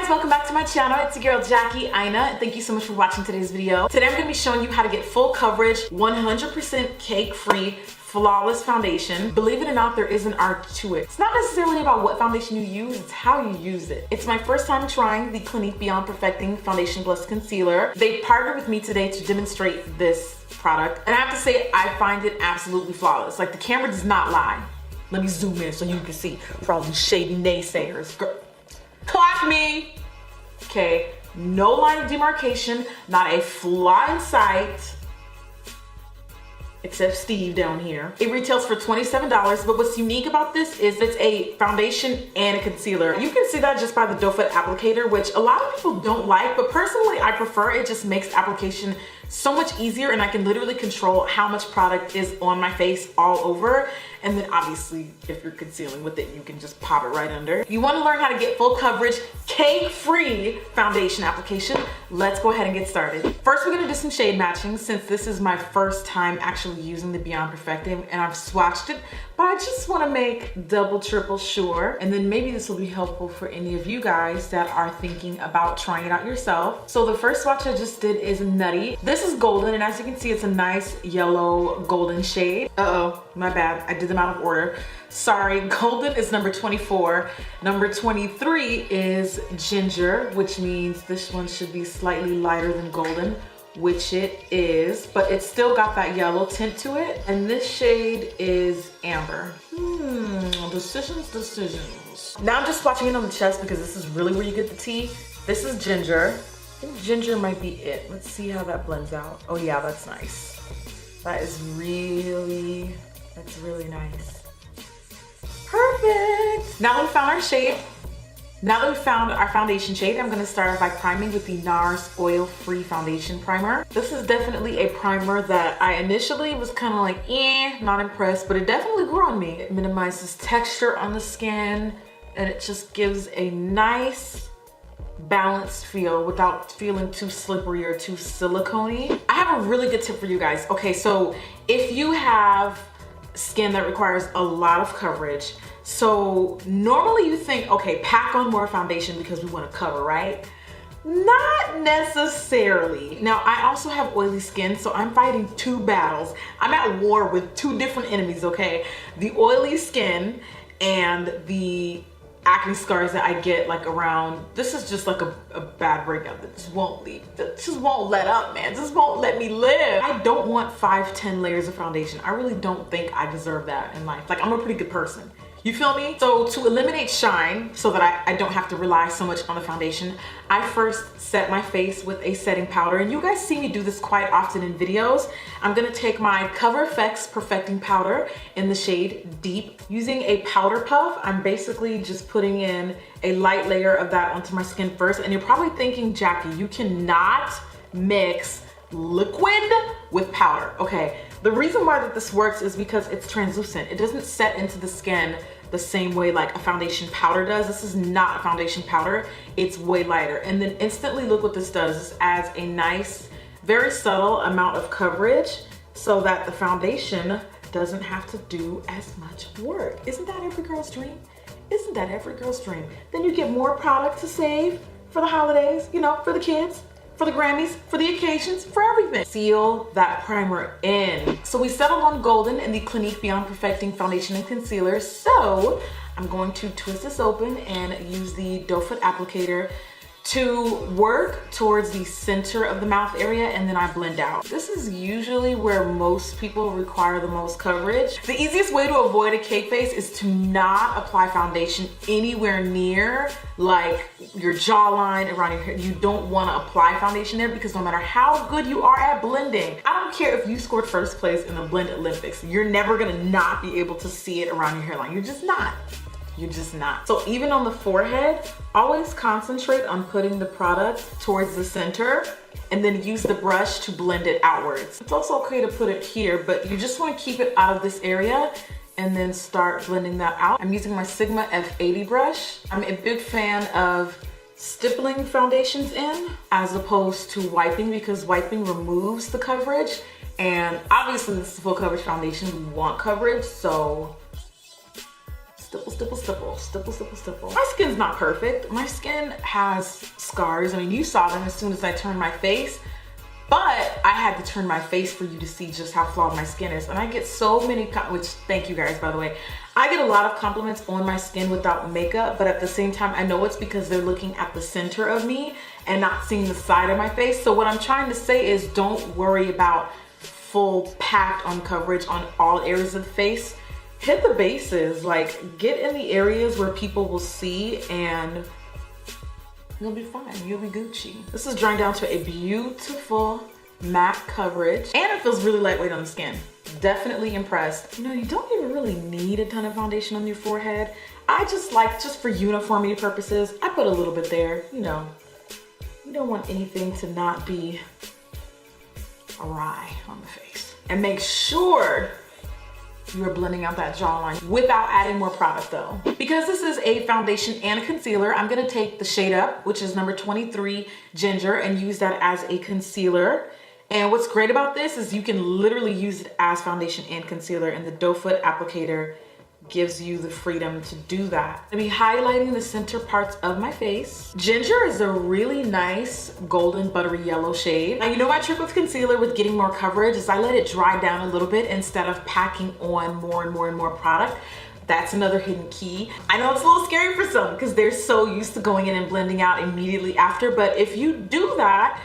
guys, welcome back to my channel. It's your girl Jackie, Aina, and thank you so much for watching today's video. Today I'm going to be showing you how to get full coverage, 100% cake-free, flawless foundation. Believe it or not, there is an art to it. It's not necessarily about what foundation you use, it's how you use it. It's my first time trying the Clinique Beyond Perfecting Foundation Plus Concealer. They partnered with me today to demonstrate this product, and I have to say, I find it absolutely flawless. Like, the camera does not lie. Let me zoom in so you can see for all these shady naysayers. Girl, clock me. Okay, no line of demarcation, not a flaw in sight, except Steve down here. It retails for $27, but what's unique about this is it's a foundation and a concealer. You can see that just by the doe foot applicator, which a lot of people don't like, but personally I prefer. It just makes application so much easier, and I can literally control how much product is on my face all over. And then obviously, if you're concealing with it, you can just pop it right under. You want to learn how to get full coverage, cake-free foundation application. Let's go ahead and get started. First, we're gonna do some shade matching since this is my first time actually using the Beyond Perfecting, and I've swatched it, but I just want to make double, triple sure. And then maybe this will be helpful for any of you guys that are thinking about trying it out yourself. So the first swatch I just did is Nutty. This is golden, and as you can see, it's a nice yellow golden shade. Uh-oh, my bad. I did them out of order. Sorry, golden is number 24. Number 23 is ginger, which means this one should be slightly lighter than golden, which it is, but it's still got that yellow tint to it. And this shade is amber. Decisions. Now I'm just swatching it on the chest because this is really where you get the tea. This is ginger. I think ginger might be it. Let's see how that blends out. Oh yeah, that's nice. That's really nice. Perfect. Now we found our shade. Now that we found our foundation shade, I'm gonna start by priming with the NARS Oil-Free Foundation Primer. This is definitely a primer that I initially was kind of like, not impressed, but it definitely grew on me. It minimizes texture on the skin, and it just gives a nice balanced feel without feeling too slippery or too silicone-y. I have a really good tip for you guys. Okay, so if you have skin that requires a lot of coverage, so normally you think, okay, pack on more foundation because we want to cover, right? Not necessarily. Now, I also have oily skin, so I'm fighting two battles. I'm at war with two different enemies, okay? The oily skin and the acne scars that I get like around, this is just like a bad breakout that just won't leave, that just won't let up, man, just won't let me live. I don't want 5-10 layers of foundation. I really don't think I deserve that in life. Like, I'm a pretty good person. You feel me? So to eliminate shine so that I don't have to rely so much on the foundation, I first set my face with a setting powder, and you guys see me do this quite often in videos. I'm gonna take my Cover FX Perfecting Powder in the shade Deep. Using a powder puff, I'm basically just putting in a light layer of that onto my skin first. And you're probably thinking, Jackie, you cannot mix liquid with powder. Okay, the reason why that this works is because it's translucent. It doesn't set into the skin the same way like a foundation powder does. This is not a foundation powder. It's way lighter. And then instantly, look what this does. This adds a nice, very subtle amount of coverage so that the foundation doesn't have to do as much work. Isn't that every girl's dream? Isn't that every girl's dream? Then you get more product to save for the holidays, you know, for the kids, for the Grammys, for the occasions, for everything. Seal that primer in. So we settled on golden in the Clinique Beyond Perfecting Foundation and Concealer. So I'm going to twist this open and use the doe foot applicator to work towards the center of the mouth area, and then I blend out. This is usually where most people require the most coverage. The easiest way to avoid a cake face is to not apply foundation anywhere near like your jawline, around your hair. You don't want to apply foundation there because no matter how good you are at blending, I don't care if you scored first place in the Blend Olympics, you're never gonna not be able to see it around your hairline. You're just not. You're just not. So even on the forehead, always concentrate on putting the product towards the center and then use the brush to blend it outwards. It's also okay to put it here, but you just want to keep it out of this area and then start blending that out. I'm using my Sigma F80 brush. I'm a big fan of stippling foundations in as opposed to wiping, because wiping removes the coverage, and obviously this is full coverage foundation. We want coverage, so Stipple, stipple, stipple, stipple, stipple, stipple. My skin's not perfect. My skin has scars. I mean, you saw them as soon as I turned my face, but I had to turn my face for you to see just how flawed my skin is. And I get so many, which thank you guys, by the way. I get a lot of compliments on my skin without makeup, but at the same time, I know it's because they're looking at the center of me and not seeing the side of my face. So what I'm trying to say is don't worry about full packed on coverage on all areas of the face. Hit the bases, like get in the areas where people will see and you'll be fine, you'll be Gucci. This is drying down to a beautiful matte coverage and it feels really lightweight on the skin. Definitely impressed. You know, you don't even really need a ton of foundation on your forehead. I just like, just for uniformity purposes, I put a little bit there, you know. You don't want anything to not be awry on the face. And make sure you're blending out that jawline without adding more product though. Because this is a foundation and a concealer, I'm gonna take the shade Up, which is number 23 Ginger, and use that as a concealer. And what's great about this is you can literally use it as foundation and concealer, and the doe foot applicator gives you the freedom to do that. I'm gonna be highlighting the center parts of my face. Ginger is a really nice golden buttery yellow shade. Now, you know my trick with concealer with getting more coverage is I let it dry down a little bit instead of packing on more and more and more product. That's another hidden key. I know it's a little scary for some because they're so used to going in and blending out immediately after, but if you do that,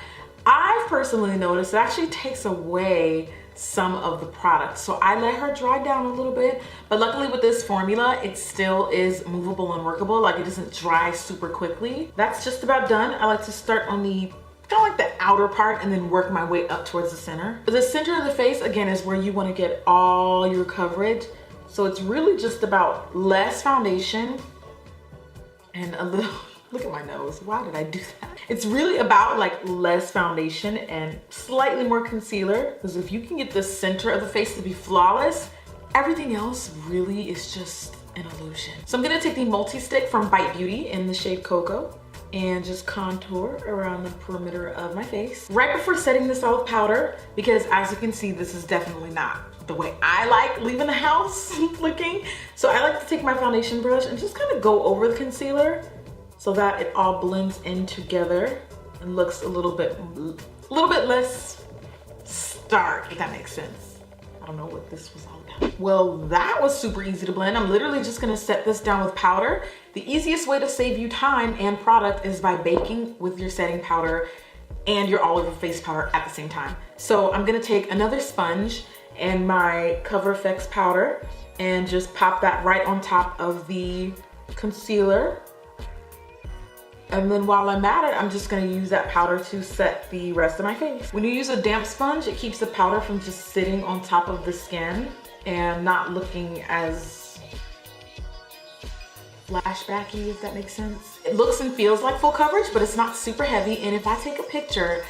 I've personally noticed it actually takes away some of the product. So I let her dry down a little bit, but luckily with this formula, it still is movable and workable. Like it doesn't dry super quickly. That's just about done. I like to start on the kind of like the outer part and then work my way up towards the center. But the center of the face, again, is where you want to get all your coverage. So it's really just about less foundation and a little, look at my nose. Why did I do that? It's really about like less foundation and slightly more concealer. Because if you can get the center of the face to be flawless, everything else really is just an illusion. So I'm gonna take the multi-stick from Bite Beauty in the shade Cocoa and just contour around the perimeter of my face. Right before setting this out with powder, because as you can see, this is definitely not the way I like leaving the house looking. So I like to take my foundation brush and just kind of go over the concealer so that it all blends in together and looks a little bit less stark, if that makes sense. I don't know what this was all about. Well, that was super easy to blend. I'm literally just gonna set this down with powder. The easiest way to save you time and product is by baking with your setting powder and your all over face powder at the same time. So I'm gonna take another sponge and my Cover FX powder and just pop that right on top of the concealer. And then while I'm at it, I'm just gonna use that powder to set the rest of my face. When you use a damp sponge, it keeps the powder from just sitting on top of the skin and not looking as flashbacky, if that makes sense. It looks and feels like full coverage, but it's not super heavy. And if I take a picture,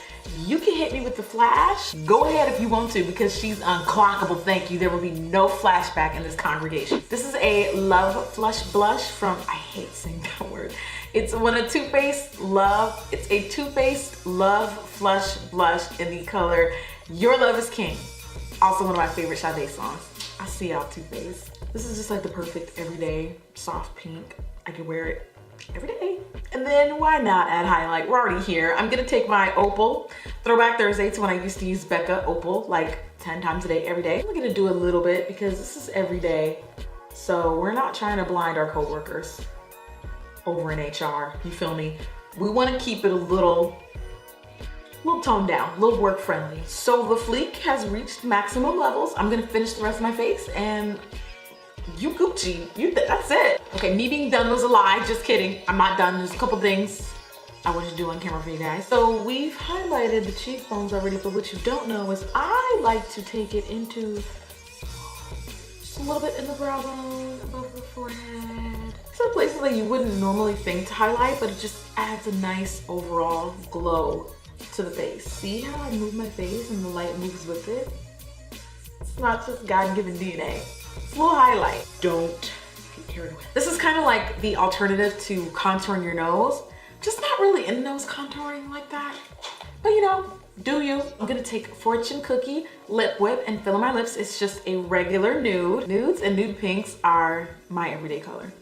you can hit me with the flash. Go ahead if you want to, because she's unclockable, thank you. There will be no flashback in this congregation. This is a Love Flush Blush from, I hate saying that word. It's one of Too Faced Love. It's a Too Faced Love Flush Blush in the color Your Love is King. Also one of my favorite Sade songs. I see y'all, Too Faced. This is just like the perfect everyday soft pink. I can wear it every day. And then why not add highlight? We're already here. I'm gonna take my Opal Throwback Thursday to when I used to use Becca Opal like 10 times a day, every day. I'm gonna do a little bit because this is every day. So we're not trying to blind our coworkers over in HR, you feel me? We wanna keep it a little toned down, a little work friendly. So the fleek has reached maximum levels. I'm gonna finish the rest of my face and you Gucci, that's it. Okay, me being done was a lie, just kidding. I'm not done, there's a couple things I want to do on camera for you guys. So we've highlighted the cheekbones already, but what you don't know is I like to take it into just a little bit in the brow bone, above the forehead. Some places that you wouldn't normally think to highlight, but it just adds a nice overall glow to the face. See how I move my face and the light moves with it? It's not just God-given DNA. It's a little highlight. Don't get carried away. This is kind of like the alternative to contouring your nose. Just not really in nose contouring like that. But you know, do you. I'm gonna take Fortune Cookie Lip Whip and fill in my lips. It's just a regular nude. Nudes and nude pinks are my everyday color.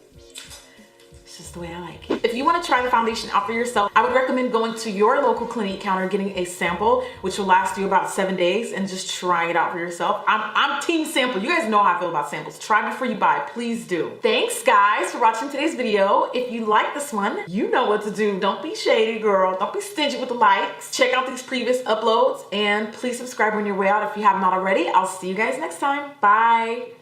Just the way I like it. If you want to try the foundation out for yourself, I would recommend going to your local Clinique counter, getting a sample, which will last you about 7 days, and just trying it out for yourself. I'm team sample. You guys know how I feel about samples. Try before you buy, please do. Thanks guys for watching today's video. If you like this one, you know what to do. Don't be shady, girl. Don't be stingy with the likes. Check out these previous uploads, and please subscribe on your way out if you have not already. I'll see you guys next time. Bye.